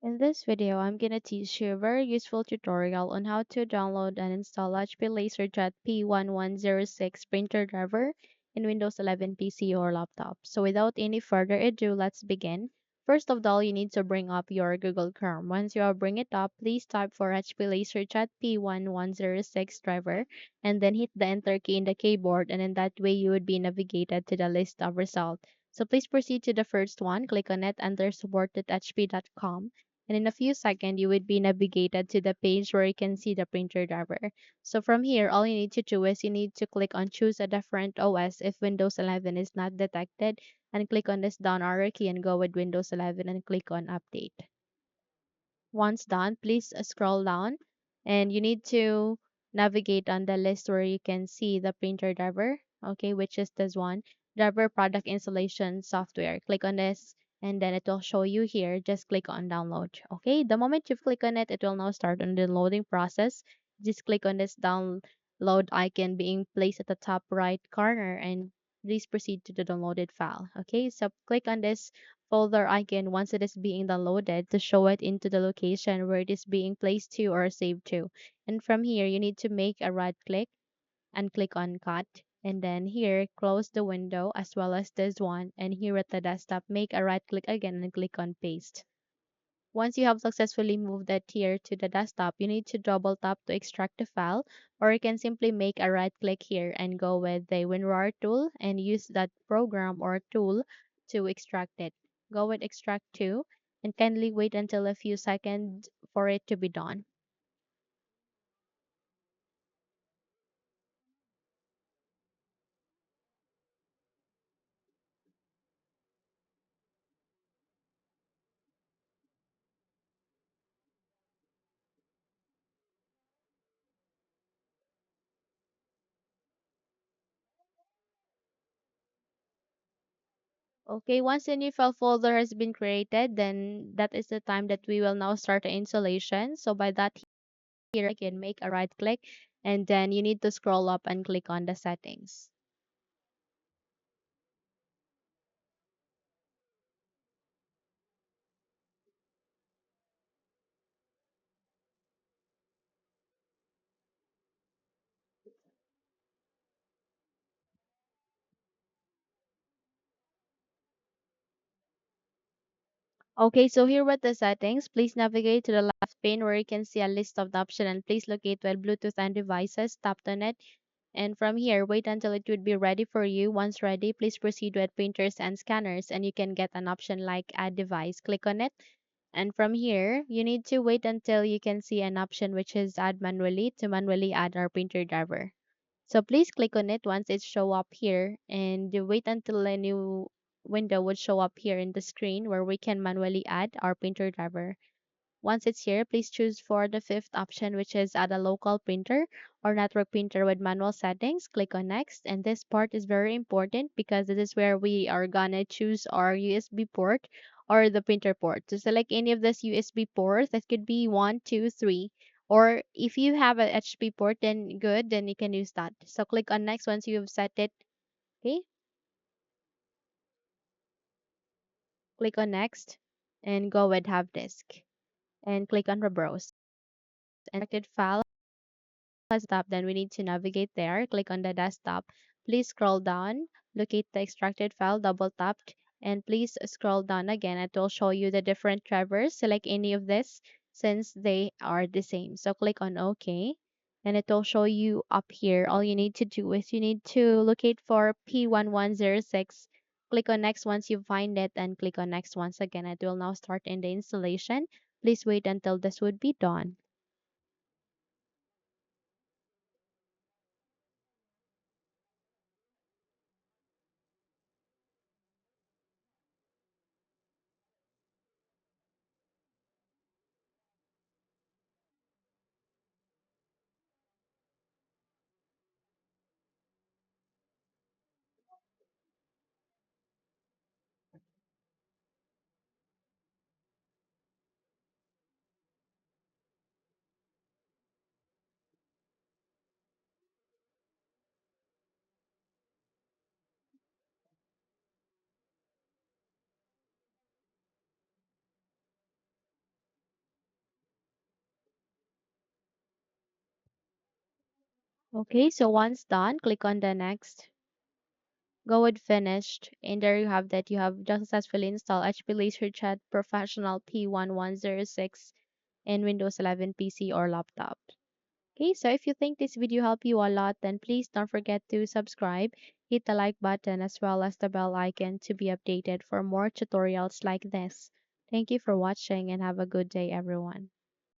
In this video, I'm gonna teach you a very useful tutorial on how to download and install HP LaserJet P1106 printer driver in Windows 11 PC or laptop. So without any further ado, let's begin. First of all, you need to bring up your Google Chrome. Once you have bring it up, please type for HP LaserJet P1106 driver and then hit the enter key in the keyboard, and in that way you would be navigated to the list of results. So please proceed to the first one, click on it, enter support.hp.com, and in a few seconds you would be navigated to the page where you can see the printer driver. So from here, all you need to do is you need to click on choose a different OS if Windows 11 is not detected, and click on this down arrow key and go with Windows 11 and click on update. Once done, please scroll down and you need to navigate on the list where you can see the printer driver, okay, which is this one, driver product installation software. Click on this and then it will show you here. Just click on download. Okay, the moment you click on it, it will now start on the loading process. Just click on this download icon being placed at the top right corner and please proceed to the downloaded file. Okay, so click on this folder icon once it is being downloaded to show it into the location where it is being placed to or saved to. And from here, you need to make a right click and click on cut. And then here, close the window as well as this one. And here at the desktop, make a right click again and click on paste. Once you have successfully moved that here to the desktop, you need to double tap to extract the file, or you can simply make a right click here and go with the WinRAR tool and use that program or tool to extract it. Go with extract to and kindly wait until a few seconds for it to be done. Okay, once the new file folder has been created, then that is the time that we will now start the installation. So by that here, again, make a right click and then you need to scroll up and click on the settings. Okay, so here with the settings, please navigate to the left pane where you can see a list of the options and please locate where Bluetooth and devices, tap on it. And from here, wait until it would be ready for you. Once ready, please proceed with printers and scanners and you can get an option like add device. Click on it. And from here, you need to wait until you can see an option which is add manually to manually add our printer driver. So please click on it once it show up here and you wait until a new window would show up here in the screen where we can manually add our printer driver. Once it's here, please choose for the fifth option, which is add a local printer or network printer with manual settings. Click on next. And this part is very important because this is where we are gonna choose our USB port or the printer port. To select any of this USB ports, that could be one, two, three. Or if you have a HP port, then good, then you can use that. So click on next once you've set it. Okay, click on next and go with have disk and click on browse and selected file desktop, then we need to navigate there. Click on the desktop. Please scroll down, locate the extracted file, double tapped, and please scroll down again. It will show you the different drivers. Select any of this since they are the same. So click on OK, and it will show you up here. All you need to do is you need to locate for P1106. Click on next once you find it, and click on next once again. It will now start in the installation. Please wait until this would be done. Okay, so once done, click on the next. Go with finished, and there you have that. You have just successfully installed HP LaserJet Professional P1106 in Windows 11 PC or laptop. Okay, so if you think this video helped you a lot, then please don't forget to subscribe, hit the like button as well as the bell icon to be updated for more tutorials like this. Thank you for watching and have a good day, everyone.